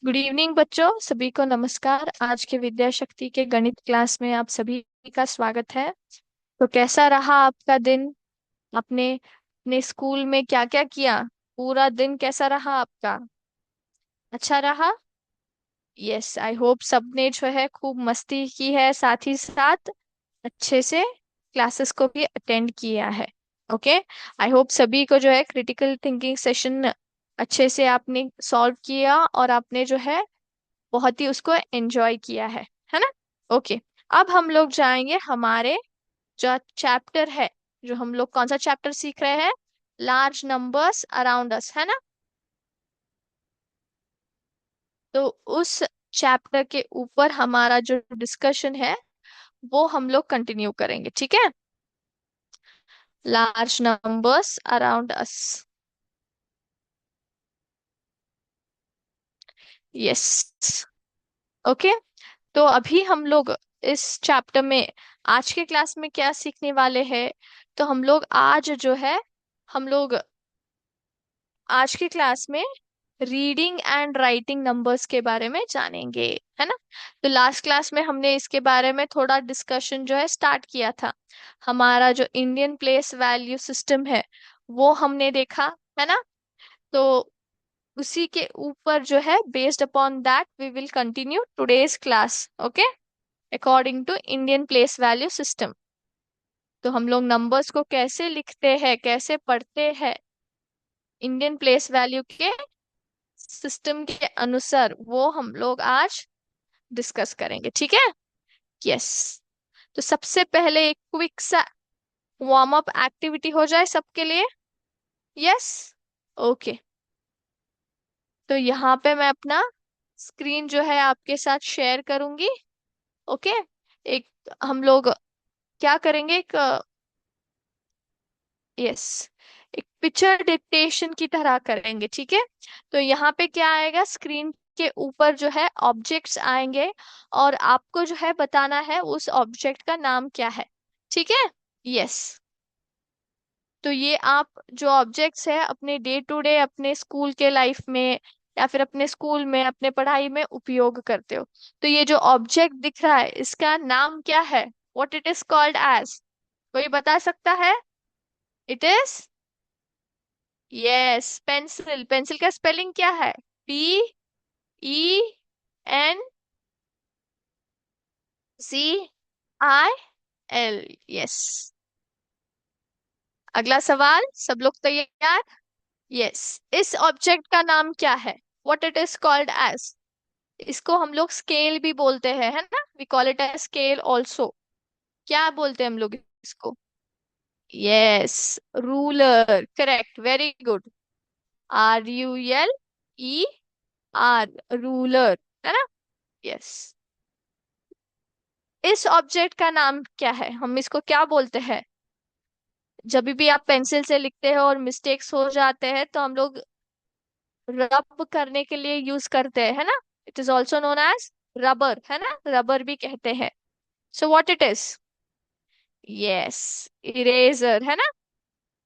Good evening बच्चों, सभी को नमस्कार। आज के विद्या शक्ति के गणित क्लास में आप सभी का स्वागत है। तो कैसा रहा आपका दिन? आपने अपने स्कूल में क्या क्या किया? पूरा दिन कैसा रहा आपका? अच्छा रहा? यस, आई होप सबने जो है खूब मस्ती की है, साथ ही साथ अच्छे से क्लासेस को भी अटेंड किया है। ओके। आई होप सभी को जो है क्रिटिकल थिंकिंग सेशन अच्छे से आपने सॉल्व किया और आपने जो है बहुत ही उसको एंजॉय किया है ना? ओके। अब हम लोग जाएंगे हमारे जो चैप्टर है, जो हम लोग कौन सा चैप्टर सीख रहे हैं? लार्ज नंबर्स अराउंड अस, है ना? तो उस चैप्टर के ऊपर हमारा जो डिस्कशन है वो हम लोग कंटिन्यू करेंगे, ठीक है? Large numbers around us. Yes. Okay. तो अभी हम लोग इस चैप्टर में आज के क्लास में क्या सीखने वाले हैं? तो हम लोग आज जो है, हम लोग आज की क्लास में रीडिंग एंड राइटिंग नंबर्स के बारे में जानेंगे, है ना? तो लास्ट क्लास में हमने इसके बारे में थोड़ा डिस्कशन जो है स्टार्ट किया था। हमारा जो इंडियन प्लेस वैल्यू सिस्टम है वो हमने देखा, है ना? तो उसी के ऊपर जो है, based upon that we will continue today's class. Okay. According to Indian place value system, तो हम लोग नंबर्स को कैसे लिखते हैं, कैसे पढ़ते हैं इंडियन प्लेस वैल्यू के सिस्टम के अनुसार, वो हम लोग आज डिस्कस करेंगे, ठीक है? यस। तो सबसे पहले एक क्विक सा वार्म अप एक्टिविटी हो जाए सबके लिए। यस। ओके। तो यहाँ पे मैं अपना स्क्रीन जो है आपके साथ शेयर करूंगी। ओके। एक हम लोग क्या करेंगे, एक यस, एक पिक्चर डिक्टेशन की तरह करेंगे, ठीक है? तो यहाँ पे क्या आएगा, स्क्रीन के ऊपर जो है ऑब्जेक्ट्स आएंगे और आपको जो है बताना है उस ऑब्जेक्ट का नाम क्या है, ठीक है? यस। तो ये आप जो ऑब्जेक्ट्स है अपने डे टू डे अपने स्कूल के लाइफ में या फिर अपने स्कूल में अपने पढ़ाई में उपयोग करते हो। तो ये जो ऑब्जेक्ट दिख रहा है इसका नाम क्या है? What it is called as? कोई बता सकता है? It is, yes, pencil. Pencil का स्पेलिंग क्या है? Pencil। यस। अगला सवाल, सब लोग तैयार? यस। इस ऑब्जेक्ट का नाम क्या है? What it is called as? इसको हम लोग स्केल भी बोलते हैं, है ना? We call it as scale also. क्या बोलते हैं हम लोग इसको? Yes, ruler. Correct, very good. RULER, ruler, है ना? यस। इस ऑब्जेक्ट का नाम क्या है? हम इसको क्या बोलते हैं? जब भी आप पेंसिल से लिखते हो और मिस्टेक्स हो जाते हैं तो हम लोग रब करने के लिए यूज करते हैं, है ना? It is also known as rubber, है ना? रबर भी कहते हैं। So what it is? Yes, eraser, है ना?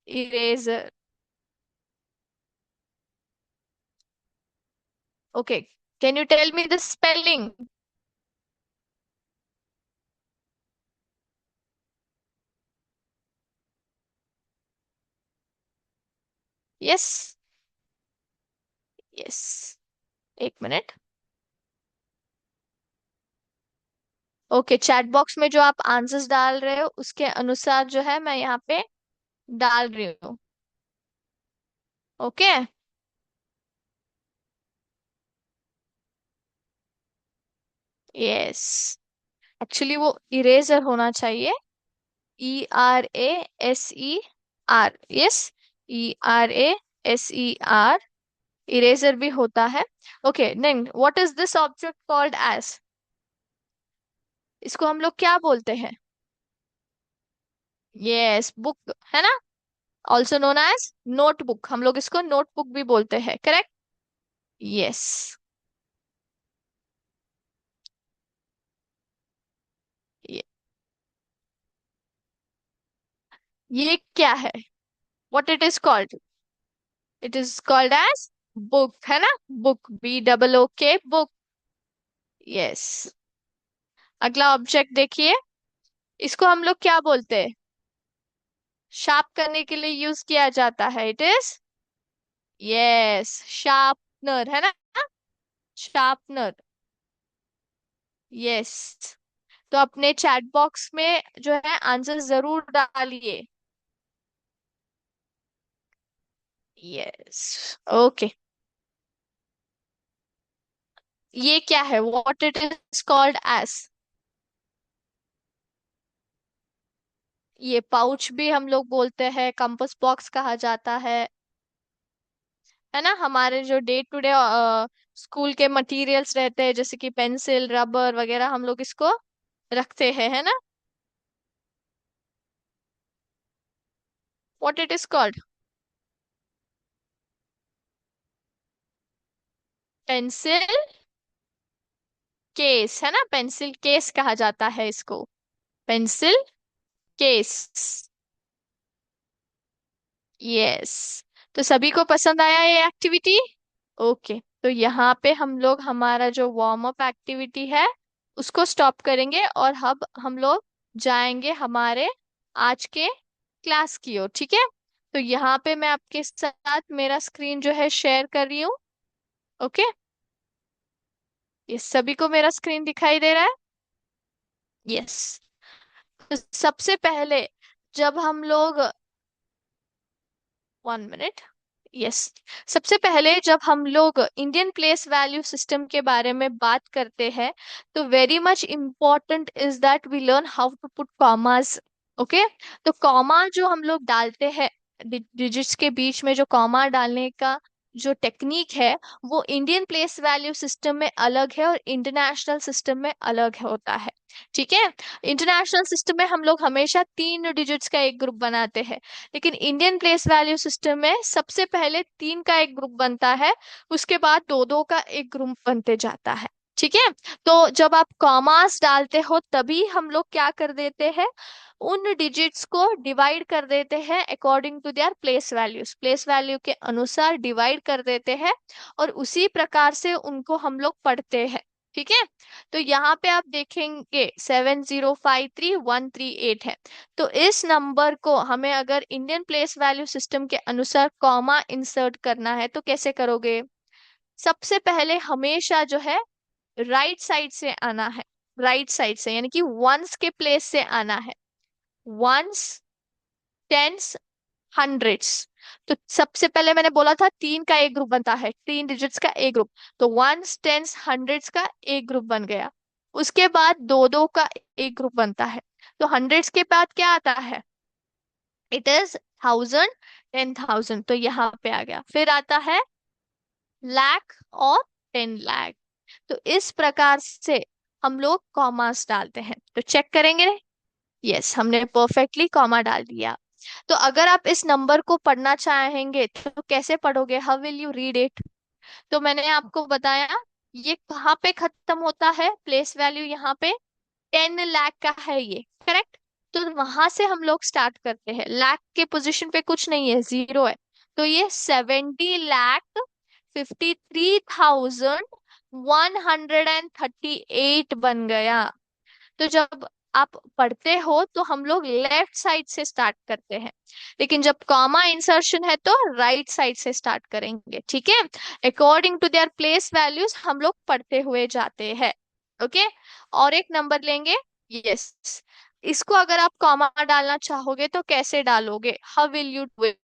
Eraser. Okay. Can you tell me the spelling? Yes. Yes. एक मिनट। ओके, चैट बॉक्स में जो आप आंसर्स डाल रहे हो उसके अनुसार जो है मैं यहाँ पे डाल रही हूँ। ओके। यस, एक्चुअली वो इरेजर होना चाहिए। ERASER। Yes, ERASER। इरेजर भी होता है। Okay, then what is this object called as? इसको हम लोग क्या बोलते हैं? यस, बुक, है ना? Also known as notebook. हम लोग इसको नोटबुक भी बोलते हैं, करेक्ट? यस। ये क्या है? What it is called? It is called as book है ना, बुक, BOOK, बुक। यस। अगला ऑब्जेक्ट देखिए, इसको हम लोग क्या बोलते हैं? शार्प करने के लिए यूज किया जाता है, इट इज, यस, शार्पनर है ना, शार्पनर। यस। तो अपने चैट बॉक्स में जो है आंसर जरूर डालिए। यस। ओके। ये क्या है, what it is called as? ये पाउच भी हम लोग बोलते हैं, कंपास बॉक्स कहा जाता है ना। हमारे जो डे टू डे स्कूल के मटेरियल्स रहते हैं, जैसे कि पेंसिल, रबर वगैरह, हम लोग इसको रखते हैं, है ना। What it is called? Pencil case है ना, पेंसिल केस कहा जाता है इसको, पेंसिल केस। यस। तो सभी को पसंद आया ये एक्टिविटी? ओके, तो यहाँ पे हम लोग हमारा जो वार्म अप एक्टिविटी है उसको स्टॉप करेंगे, और अब हम लोग जाएंगे हमारे आज के क्लास की ओर, ठीक है। तो यहाँ पे मैं आपके साथ मेरा स्क्रीन जो है शेयर कर रही हूँ। ओके, ये सभी को मेरा स्क्रीन दिखाई दे रहा है? यस। तो सबसे पहले जब हम लोग, 1 मिनट, यस, सबसे पहले जब हम लोग इंडियन प्लेस वैल्यू सिस्टम के बारे में बात करते हैं, तो very much important is that we learn how to put commas. Okay. तो कॉमा जो हम लोग डालते हैं, डिजिट्स के बीच में जो कॉमा डालने का जो टेक्निक है, वो इंडियन प्लेस वैल्यू सिस्टम में अलग है और इंटरनेशनल सिस्टम में अलग होता है, ठीक है। इंटरनेशनल सिस्टम में हम लोग हमेशा 3 डिजिट्स का एक ग्रुप बनाते हैं, लेकिन इंडियन प्लेस वैल्यू सिस्टम में सबसे पहले 3 का एक ग्रुप बनता है, उसके बाद 2 2 का एक ग्रुप बनते जाता है, ठीक है। तो जब आप कॉमास डालते हो तभी हम लोग क्या कर देते हैं, उन डिजिट्स को डिवाइड कर देते हैं according to their place values, place value के अनुसार डिवाइड कर देते हैं, और उसी प्रकार से उनको हम लोग पढ़ते हैं, ठीक है। तो यहाँ पे आप देखेंगे 7053138 है। तो इस नंबर को हमें अगर इंडियन प्लेस वैल्यू सिस्टम के अनुसार कॉमा इंसर्ट करना है तो कैसे करोगे? सबसे पहले हमेशा जो है राइट साइड से आना है, राइट साइड से, यानी कि वंस के प्लेस से आना है, वंस, टेंस, हंड्रेड्स। तो सबसे पहले मैंने बोला था 3 का एक ग्रुप बनता है, 3 डिजिट्स का एक ग्रुप, तो वंस, टेंस, हंड्रेड्स का एक ग्रुप बन गया। उसके बाद 2 2 का एक ग्रुप बनता है। तो हंड्रेड्स के बाद क्या आता है? इट इज थाउजेंड, 10,000, तो यहाँ पे आ गया। फिर आता है लाख और 10 लाख। तो इस प्रकार से हम लोग कॉमास डालते हैं, तो चेक करेंगे। यस, हमने परफेक्टली कॉमा डाल दिया। तो अगर आप इस नंबर को पढ़ना चाहेंगे तो कैसे पढ़ोगे, how will you read it? तो मैंने आपको बताया ये कहाँ पे खत्म होता है, प्लेस वैल्यू यहाँ पे 10 लाख का है ये, करेक्ट। तो वहां से हम लोग स्टार्ट करते हैं, लाख के पोजीशन पे कुछ नहीं है, जीरो है। तो ये 70,53,138 बन गया। तो जब आप पढ़ते हो तो हम लोग लेफ्ट साइड से स्टार्ट करते हैं, लेकिन जब कॉमा इंसर्शन है तो राइट साइड से स्टार्ट करेंगे, ठीक है। According to their place values हम लोग पढ़ते हुए जाते हैं। ओके। और एक नंबर लेंगे। यस। इसको अगर आप कॉमा डालना चाहोगे तो कैसे डालोगे, how will you do it?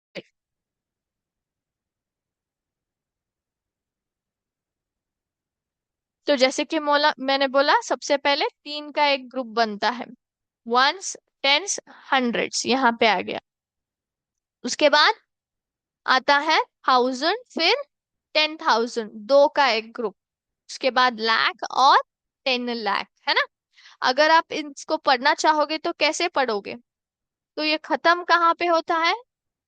तो जैसे कि मोला मैंने बोला, सबसे पहले 3 का एक ग्रुप बनता है, वंस, टेंस, हंड्रेड्स, यहाँ पे आ गया। उसके बाद आता है थाउजेंड, फिर 10,000, 2 का एक ग्रुप। उसके बाद लाख और 10 लाख, है ना। अगर आप इसको पढ़ना चाहोगे तो कैसे पढ़ोगे? तो ये खत्म कहाँ पे होता है?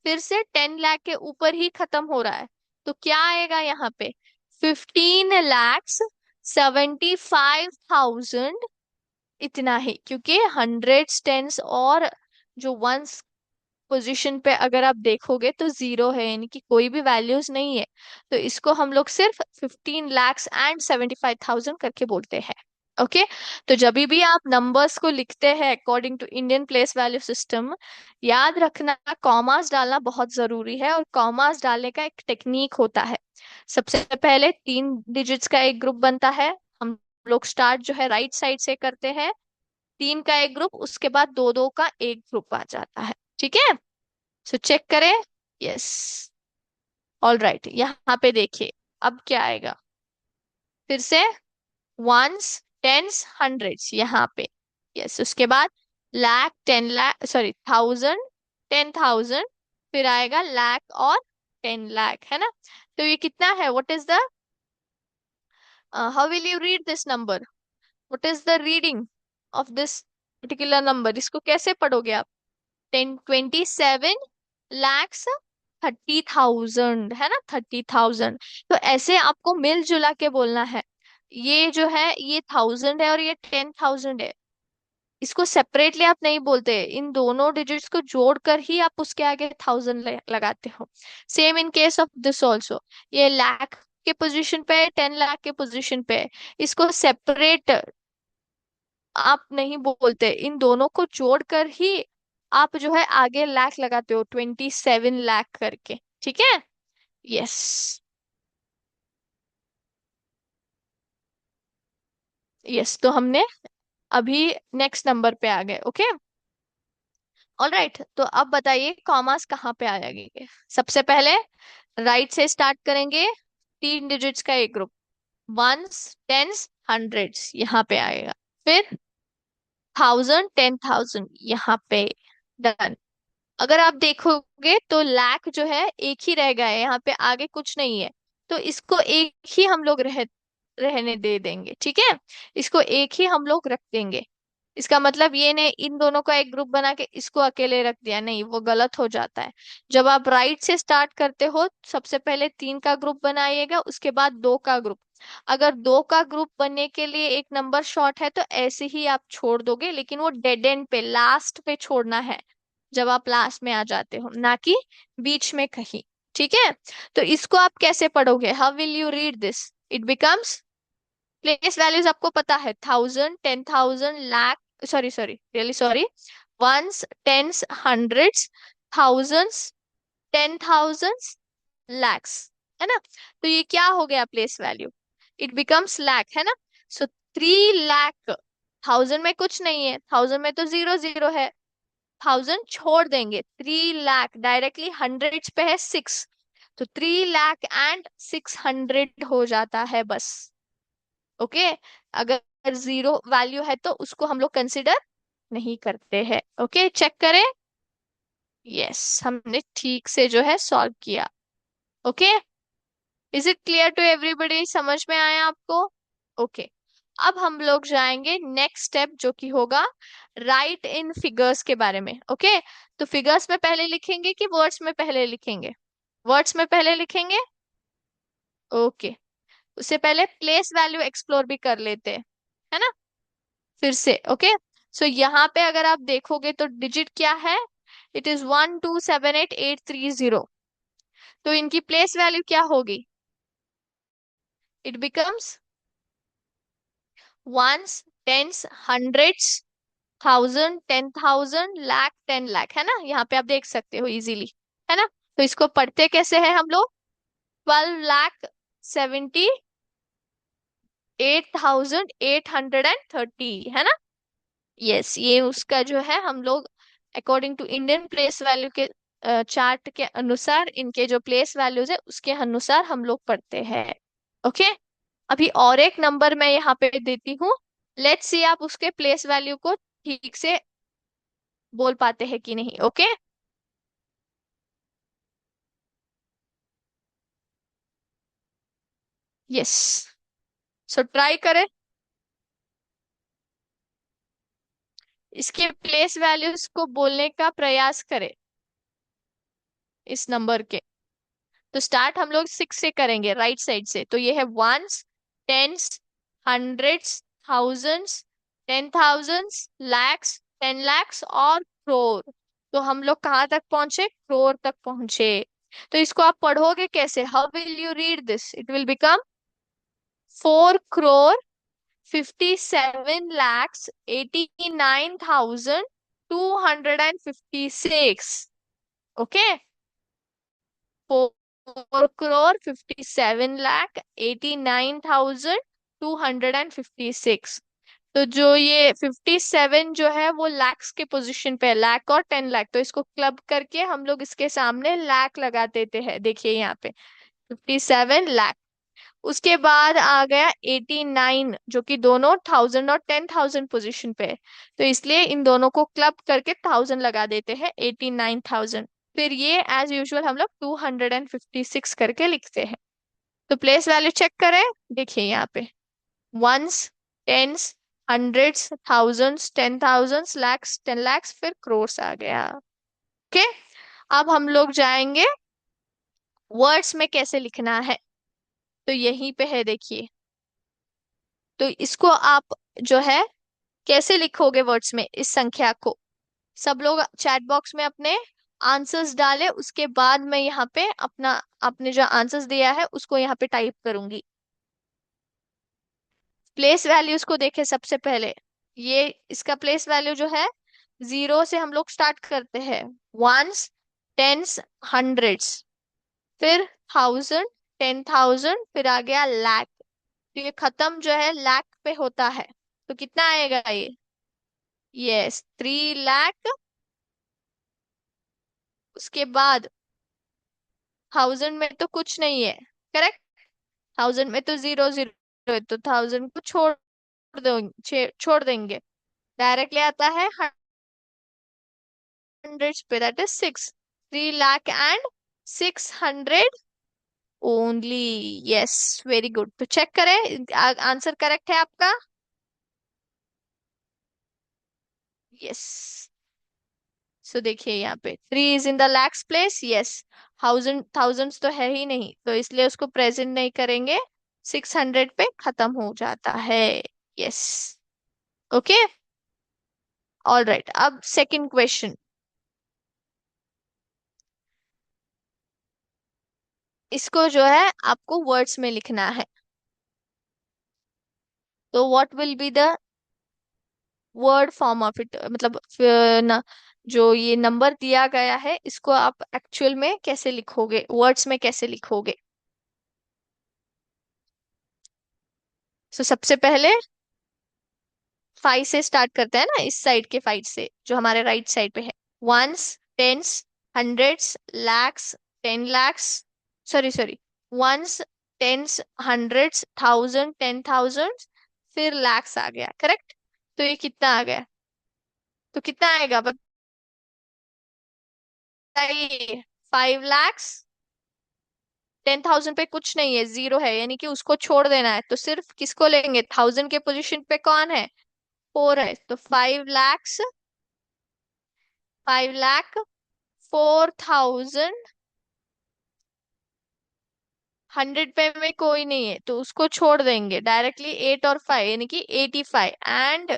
फिर से 10 लाख के ऊपर ही खत्म हो रहा है। तो क्या आएगा यहाँ पे? 15,75,000, इतना ही, क्योंकि हंड्रेड्स, टेंस और जो वंस पोजीशन पे अगर आप देखोगे तो जीरो है, यानी कि कोई भी वैल्यूज नहीं है। तो इसको हम लोग सिर्फ 15,75,000 करके बोलते हैं। ओके। तो जब भी आप नंबर्स को लिखते हैं according to Indian place value system, याद रखना कॉमास डालना बहुत जरूरी है, और कॉमास डालने का एक टेक्निक होता है। सबसे पहले 3 डिजिट्स का एक ग्रुप बनता है। हम लोग स्टार्ट जो है राइट साइड से करते हैं। 3 का एक ग्रुप, उसके बाद 2 2 का एक ग्रुप आ जाता है। ठीक है। सो चेक करें। यस। ऑल राइट, यहाँ पे देखिए अब क्या आएगा। फिर से वंस, टेंस, हंड्रेड्स यहाँ पे। यस। उसके बाद लाख, 10 लाख, सॉरी, थाउजेंड, 10,000। फिर आएगा लाख और 10 लाख, है ना। तो ये कितना है? What is the, how will you read this number? What is the reading of this particular number? इसको कैसे पढ़ोगे आप? 27 lakhs 30,000, है ना, 30,000। तो ऐसे आपको मिलजुला के बोलना है। ये जो है ये 1000 है और ये 10,000 है। इसको सेपरेटली आप नहीं बोलते, इन दोनों डिजिट्स को जोड़कर ही आप उसके आगे 1000 लगाते हो। Same in case of this also. ये लाख के पोजीशन पे है, 10 लाख के पोजीशन पे है। इसको सेपरेट आप नहीं बोलते, इन दोनों को जोड़कर ही आप जो है आगे लाख लगाते हो, 27 लाख करके। ठीक है। यस। यस, तो हमने अभी नेक्स्ट नंबर पे आ गए। ओके। ऑलराइट, तो अब बताइए कॉमास कहाँ पे आ जाएंगे। सबसे पहले राइट से स्टार्ट करेंगे। 3 डिजिट्स का एक ग्रुप, वंस, टेंस, हंड्रेड्स यहाँ पे आएगा। फिर थाउजेंड, 10,000 यहाँ पे। डन। अगर आप देखोगे तो लाख जो है एक ही रह गया है, यहाँ पे आगे कुछ नहीं है। तो इसको एक ही हम लोग रहने दे देंगे। ठीक है। इसको एक ही हम लोग रख देंगे। इसका मतलब ये नहीं इन दोनों का एक ग्रुप बना के इसको अकेले रख दिया, नहीं, वो गलत हो जाता है। जब आप राइट से स्टार्ट करते हो, सबसे पहले 3 का ग्रुप बनाइएगा, उसके बाद 2 का ग्रुप। अगर 2 का ग्रुप बनने के लिए एक नंबर शॉर्ट है तो ऐसे ही आप छोड़ दोगे, लेकिन वो डेड एंड पे, लास्ट पे छोड़ना है। जब आप लास्ट में आ जाते हो, ना कि बीच में कहीं। ठीक है। तो इसको आप कैसे पढ़ोगे? How will you read this? It becomes, place values आपको पता है, 1000, 10,000, lakh, sorry sorry, really sorry, ones, tens, hundreds, thousands, 10,000, lakhs, है ना। तो ये क्या हो गया place value? It becomes lakh, है ना। सो 3 लाख, थाउजेंड में कुछ नहीं है, थाउजेंड में तो जीरो जीरो है। थाउजेंड छोड़ देंगे, 3 लाख डायरेक्टली हंड्रेड्स पे है 6। तो 3 लाख एंड 600 हो जाता है बस। ओके। अगर जीरो वैल्यू है तो उसको हम लोग कंसिडर नहीं करते हैं। ओके, चेक करें। यस, हमने ठीक से जो है सॉल्व किया। Okay. Is it clear to everybody? समझ में आया आपको? ओके। अब हम लोग जाएंगे नेक्स्ट स्टेप, जो कि होगा राइट इन फिगर्स के बारे में। ओके। तो फिगर्स में पहले लिखेंगे कि वर्ड्स में पहले लिखेंगे? वर्ड्स में पहले लिखेंगे। ओके। उससे पहले प्लेस वैल्यू एक्सप्लोर भी कर लेते हैं, है ना, फिर से। ओके। सो यहाँ पे अगर आप देखोगे तो डिजिट क्या है? It is 1278830। तो इनकी प्लेस वैल्यू क्या होगी? It becomes ones, tens, hundreds, thousand, 10,000, lakh, 10 lakh, है ना। यहाँ पे आप देख सकते हो इजीली, है ना। तो इसको पढ़ते कैसे हैं हम लोग? 12,78,830, है ना। यस, ये उसका जो है हम लोग according to Indian place value के चार्ट के अनुसार, इनके जो प्लेस वैल्यूज है उसके अनुसार हम लोग पढ़ते हैं। ओके। अभी और एक नंबर मैं यहाँ पे देती हूँ। लेट्स सी आप उसके प्लेस वैल्यू को ठीक से बोल पाते हैं कि नहीं। ओके। यस। सो ट्राई करें, इसके प्लेस वैल्यूज को बोलने का प्रयास करें इस नंबर के। तो स्टार्ट हम लोग 6 से करेंगे, राइट साइड से। तो ये है ones, tens, hundreds, thousands, 10,000, lakhs, 10 lakhs और crore। तो हम लोग कहाँ तक पहुंचे, करोड़ तक पहुंचे। तो इसको आप पढ़ोगे कैसे, how will you read this, it will become 4,57,89,256। Okay, 4,57,89,256। तो जो ये 57 जो है वो लैक्स के पोजीशन पे है, लाख और 10 लाख, तो इसको क्लब करके हम लोग इसके सामने लाख लगा देते हैं, देखिए यहाँ पे 57 लाख। उसके बाद आ गया 89, जो कि दोनों 1000 और 10,000 पोजीशन पे है, तो इसलिए इन दोनों को क्लब करके 1000 लगा देते हैं, 89,000। फिर ये एज यूजुअल हम लोग 256 करके लिखते हैं। तो प्लेस वैल्यू चेक करें, देखिए यहाँ पे ones, tens, hundreds, thousands, 10,000, lakhs, 10 lakhs, फिर क्रोर्स आ गया। ओके, अब हम लोग जाएंगे वर्ड्स में कैसे लिखना है, तो यहीं पे है देखिए। तो इसको आप जो है कैसे लिखोगे वर्ड्स में इस संख्या को, सब लोग चैट बॉक्स में अपने आंसर्स डालें, उसके बाद मैं यहाँ पे अपना, आपने जो आंसर्स दिया है उसको यहाँ पे टाइप करूंगी। प्लेस वैल्यूज को देखें सबसे पहले, ये इसका प्लेस वैल्यू जो है, जीरो से हम लोग स्टार्ट करते हैं, वंस, टेंस, हंड्रेड्स, फिर थाउजेंड, 10,000, फिर आ गया लाख। तो ये खत्म जो है लाख पे होता है, तो कितना आएगा ये, यस 3 लाख। उसके बाद थाउजेंड में तो कुछ नहीं है, करेक्ट, थाउजेंड में तो जीरो जीरो है, तो थाउजेंड को दो, छोड़ देंगे, डायरेक्टली आता है हंड्रेड्स पे, that is 6, 3,06,100 only. Yes, very good. तो चेक करें आंसर करेक्ट है आपका, यस। सो देखिए यहाँ पे 3 is in the lakhs place, yes. Thousands तो है ही नहीं, तो इसलिए उसको प्रेजेंट नहीं करेंगे, 600 पे खत्म हो जाता है, यस। ओके, ऑल राइट, अब सेकंड क्वेश्चन, इसको जो है आपको वर्ड्स में लिखना है। तो what will be the word form of it, मतलब न, जो ये नंबर दिया गया है इसको आप एक्चुअल में कैसे लिखोगे, वर्ड्स में कैसे लिखोगे। सो सबसे पहले 5 से स्टार्ट करते हैं ना, इस साइड के 5 से जो हमारे राइट साइड पे है, ones, tens, hundreds, lakhs, 10 lakhs, sorry sorry, ones, tens, hundreds, thousand, 10,000, फिर लैक्स आ गया, करेक्ट। तो ये कितना आ गया, तो कितना आएगा बताइए, 5 lakhs, 10,000 पे कुछ नहीं है, जीरो है, यानी कि उसको छोड़ देना है, तो सिर्फ किसको लेंगे, थाउजेंड के पोजीशन पे कौन है, 4 है, तो 5 lakhs, 5,04,000, 100 पे में कोई नहीं है तो उसको छोड़ देंगे, डायरेक्टली 8 और 5 यानी कि 85 एंड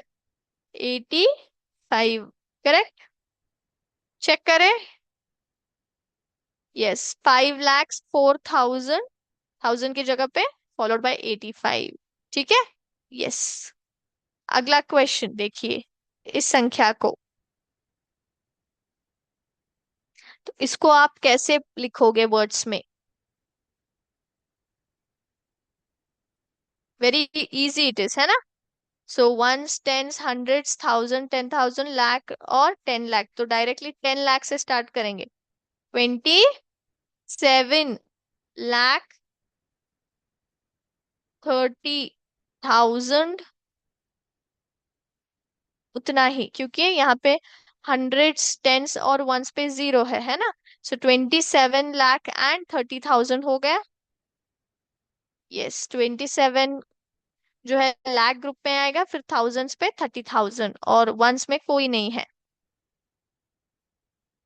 85, करेक्ट। चेक करें, यस, 5,04,000, 1000 की जगह पे फॉलोड बाय 85, ठीक है, यस। अगला क्वेश्चन देखिए, इस संख्या को, तो इसको आप कैसे लिखोगे वर्ड्स में, वेरी इजी इट इज, है ना। So ones, tens, hundreds, thousand, 10,000, lakh और 10 लाख, तो डायरेक्टली 10 लाख से स्टार्ट करेंगे, 27,30,30,000, उतना ही, क्योंकि यहाँ पे हंड्रेड्स, टेंस और वंस पे जीरो है ना। सो 27,30,30,000 हो गया, यस, 27 जो है लाख ग्रुप में आएगा, फिर थाउजेंड्स पे 30,000 और वंस में कोई नहीं है,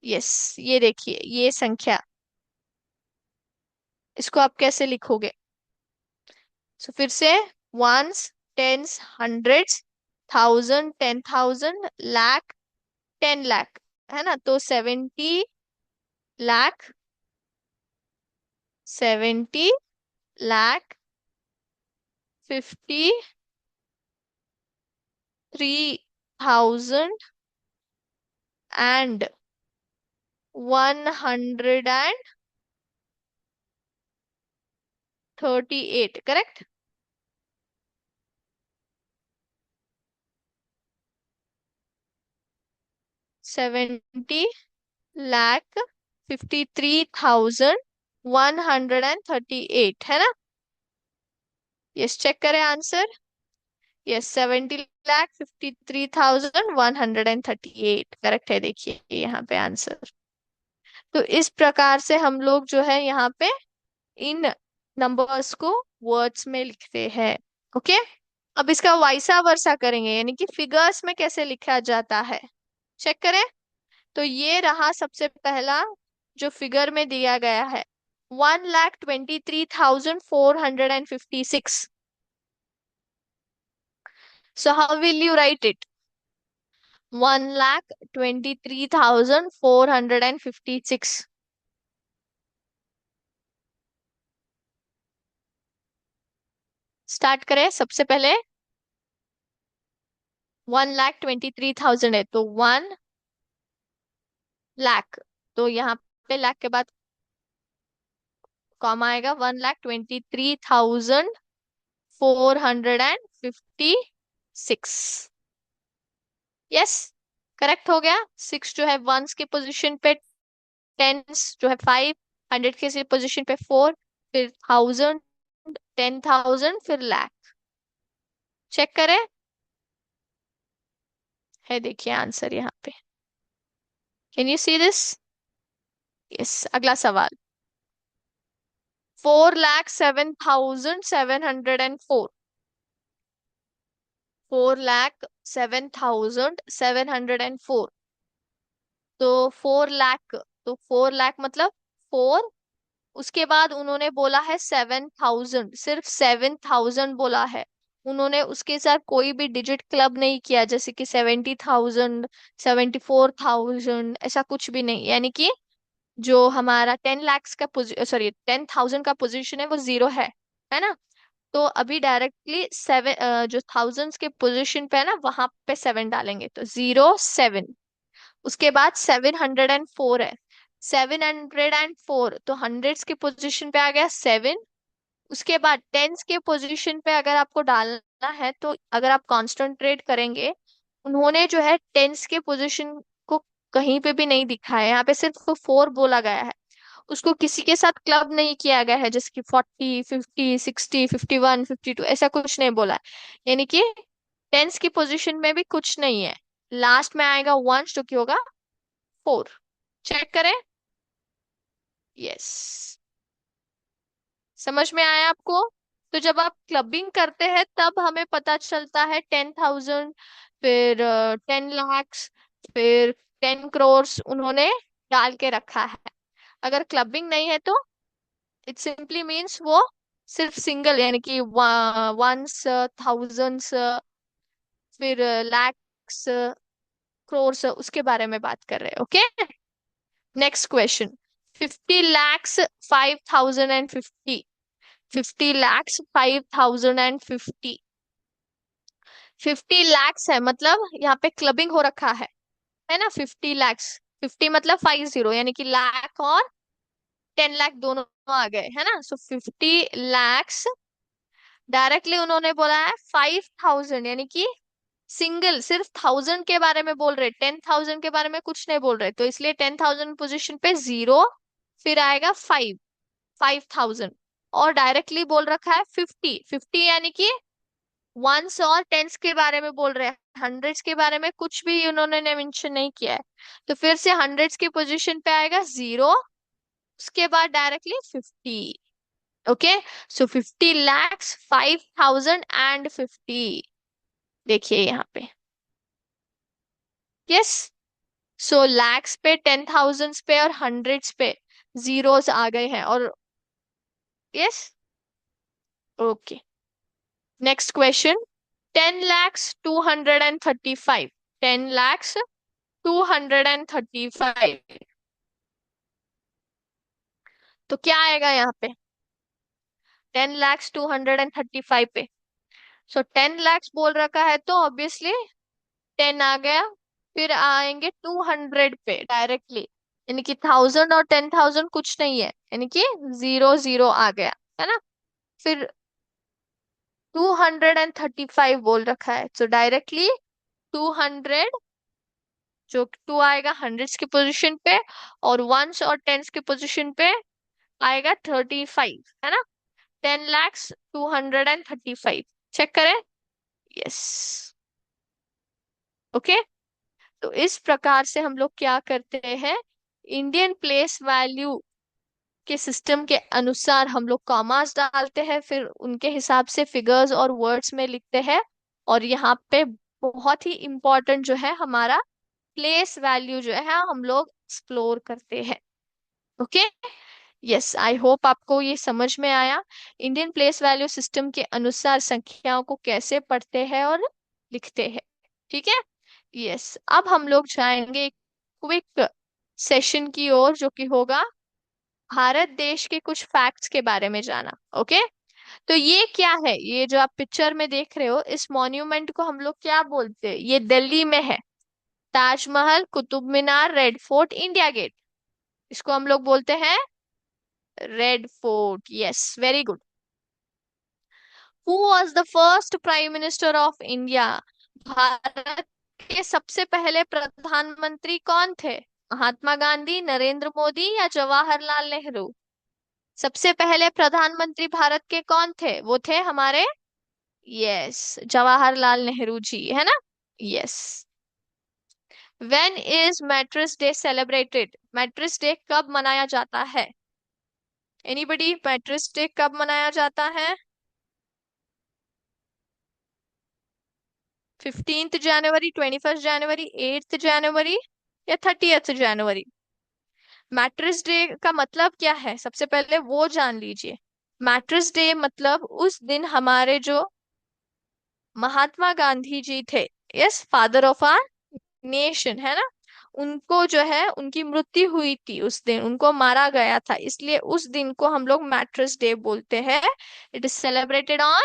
यस। ये देखिए ये संख्या, इसको आप कैसे लिखोगे, सो फिर से ones, tens, hundreds, thousand, 10,000, lakh, 10 lakh, है ना, तो 70 लाख, 70 लाख 53,000 एंड 138, करेक्ट। 70 लाख 53,138 है ना। यस, चेक करें आंसर। यस, 70 लाख 53,138 करेक्ट है। देखिए यहाँ पे आंसर। तो इस प्रकार से हम लोग जो है यहाँ पे इन नंबर्स को वर्ड्स में लिखते हैं। ओके। अब इसका वाइसा वर्सा करेंगे, यानी कि फिगर्स में कैसे लिखा जाता है, चेक करें। तो ये रहा सबसे पहला जो फिगर में दिया गया है, 1,23,456। So how will you right it? 1,23,456। Start करें। सबसे पहले 1,23,000 है, तो 1 लाख, तो यहाँ पे लाख के बाद कॉमा आएगा, 1,23,456। यस, करेक्ट हो गया। सिक्स जो है वंस की पोजीशन पे, टेंस जो है 5, हंड्रेड की पोजीशन पे 4, फिर 1,000, 10,000, फिर लाख। चेक करें, है देखिए आंसर यहाँ पे। Can you see this? Yes, अगला सवाल, 4,07,704। 4,07,704। तो 4 लाख, तो 4 लाख मतलब 4, उसके बाद उन्होंने बोला है 7,000, सिर्फ 7,000 बोला है। उन्होंने उसके साथ कोई भी डिजिट क्लब नहीं किया, जैसे कि 70,000, 74,000, ऐसा कुछ भी नहीं। यानी कि जो हमारा 10 लाख का, सॉरी 10,000 का पोजीशन है वो जीरो है ना। तो अभी डायरेक्टली सेवन, जो थाउजेंड्स के पोजीशन पे है ना, वहां पे 7 डालेंगे, तो 0 7। उसके बाद 704 है, 704, तो हंड्रेड्स के पोजीशन पे आ गया 7। उसके बाद टेंस के पोजीशन पे अगर आपको डालना है, तो अगर आप कॉन्सेंट्रेट करेंगे, उन्होंने जो है टेंस के पोजीशन को कहीं पे भी नहीं दिखा है, यहाँ पे सिर्फ 4 बोला गया है। उसको किसी के साथ क्लब नहीं किया गया है, जैसे कि 40, 50, 60, 51, 52, ऐसा कुछ नहीं बोला है। यानी कि टेंस की पोजीशन में भी कुछ नहीं है। लास्ट में आएगा वन, जो कि होगा 4। चेक करें। यस, समझ में आया आपको? तो जब आप क्लबिंग करते हैं तब हमें पता चलता है 10,000, फिर 10 लाख, फिर 10 करोड़ उन्होंने डाल के रखा है। अगर क्लबिंग नहीं है तो इट सिंपली मीन्स वो सिर्फ सिंगल, यानी कि वंस, थाउजेंड्स, फिर लैक्स, करोर्स, उसके बारे में बात कर रहे हैं। Okay. Next question, 50 lakhs 5,050। 50 lakhs 5,050। 50 lakhs है मतलब यहाँ पे क्लबिंग हो रखा है ना। 50 lakhs, 50 मतलब 50, यानी कि लाख और 10 लाख दोनों आ गए, है ना। सो 50 lakhs, डायरेक्टली उन्होंने बोला है 5,000, यानी कि सिंगल, सिर्फ 1,000 के बारे में बोल रहे, 10,000 के बारे में कुछ नहीं बोल रहे, तो इसलिए 10,000 पोजीशन पे 0, फिर आएगा 5, 5,000। और डायरेक्टली बोल रखा है 50, 50 यानी कि वंस और टेंस के बारे में बोल रहे हैं, हंड्रेड्स के बारे में कुछ भी उन्होंने मेंशन नहीं किया है। तो फिर से हंड्रेड्स की पोजीशन पे आएगा 0, उसके बाद डायरेक्टली 50। ओके। सो 50 lakhs 5,050। देखिए यहाँ पे। यस। सो लैक्स पे, 10,000 पे और हंड्रेड्स पे जीरोस आ गए हैं। और यस, ओके। Next question, 10,235। 10,235 235। तो क्या आएगा यहाँ पे? 10,02,35 पे। सो 10 lakhs बोल रखा है तो ऑब्वियसली 10 आ गया। फिर आएंगे 200 पे डायरेक्टली, यानी कि 1000 और 10,000 कुछ नहीं है, यानी कि 0 0 आ गया, है ना। फिर 235 बोल रखा है, तो डायरेक्टली 200, जो 2 आएगा हंड्रेड्स की पोजीशन पे, और वंस और टेंस की पोजीशन पे आएगा 35, है ना। 10,02,35। चेक करें। यस। ओके। तो इस प्रकार से हम लोग क्या करते हैं, इंडियन प्लेस वैल्यू के सिस्टम के अनुसार हम लोग कॉमास डालते हैं, फिर उनके हिसाब से फिगर्स और वर्ड्स में लिखते हैं। और यहाँ पे बहुत ही इंपॉर्टेंट जो है हमारा प्लेस वैल्यू जो है हम लोग एक्सप्लोर करते हैं। ओके। यस, आई होप आपको ये समझ में आया। इंडियन प्लेस वैल्यू सिस्टम के अनुसार संख्याओं को कैसे पढ़ते हैं और लिखते हैं। ठीक है। यस, अब हम लोग जाएंगे क्विक सेशन की ओर, जो कि होगा भारत देश के कुछ फैक्ट्स के बारे में जाना। ओके। तो ये क्या है, ये जो आप पिक्चर में देख रहे हो, इस मॉन्यूमेंट को हम लोग क्या बोलते हैं? ये दिल्ली में है। Taj Mahal, Qutub Minar, red fort, India gate, इसको हम लोग बोलते हैं red fort. Yes, very good. Who was the first prime minister of India? Bharat के सबसे पहले प्रधानमंत्री कौन थे? महात्मा गांधी, नरेंद्र मोदी या जवाहरलाल नेहरू? सबसे पहले प्रधानमंत्री भारत के कौन थे? वो थे हमारे, यस, जवाहरलाल नेहरू जी, है ना। Yes. When is Mother's day celebrated? Mother's day कब मनाया जाता है? एनीबडी, मैट्रिस डे कब मनाया जाता है? 15th जनवरी, 21st जनवरी, 8th जनवरी या 30th जनवरी? मैट्रिस डे का मतलब क्या है, सबसे पहले वो जान लीजिए। मैट्रिस डे मतलब उस दिन हमारे जो महात्मा गांधी जी थे, yes, father of our nation, है ना, उनको जो है उनकी मृत्यु हुई थी उस दिन, उनको मारा गया था, इसलिए उस दिन को हम लोग मैट्रिस डे बोलते हैं। It is celebrated on,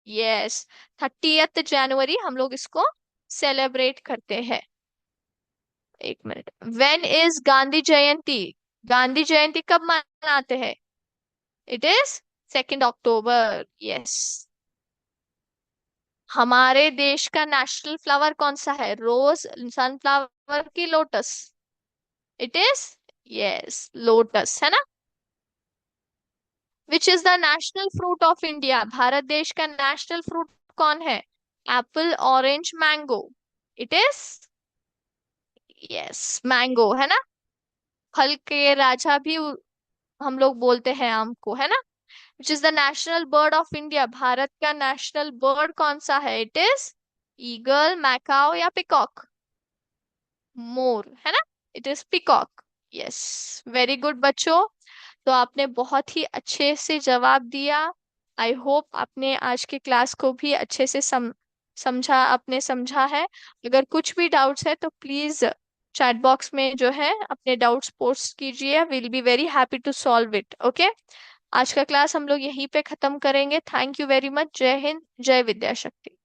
yes, 30th जनवरी हम लोग इसको सेलिब्रेट करते हैं। एक मिनट, व्हेन इज गांधी जयंती? गांधी जयंती कब मनाते हैं? It is 2 October. यस। हमारे देश का नेशनल फ्लावर कौन सा है? रोज, सनफ्लावर की lotus? It is, yes, lotus, है ना। Which is the national fruit of India? Bharat देश का नेशनल फ्रूट कौन है? Apple, orange, mango? It is, yes, mango, है ना। फल के राजा भी हम लोग बोलते हैं आम को, है ना। Which is the national bird of India? Bharat का नेशनल बर्ड कौन सा है? इट इज ईगल, मैकाओ या पिकॉक? मोर, है ना। It is peacock. Yes, very good बच्चों। तो आपने बहुत ही अच्छे से जवाब दिया। आई होप आपने आज के क्लास को भी अच्छे से समझा, आपने समझा है। अगर कुछ भी डाउट्स है तो प्लीज चैट बॉक्स में जो है अपने डाउट्स पोस्ट कीजिए, will be very happy to solve it. Okay. आज का क्लास हम लोग यहीं पे खत्म करेंगे। Thank you very much. जय हिंद, जय विद्या शक्ति।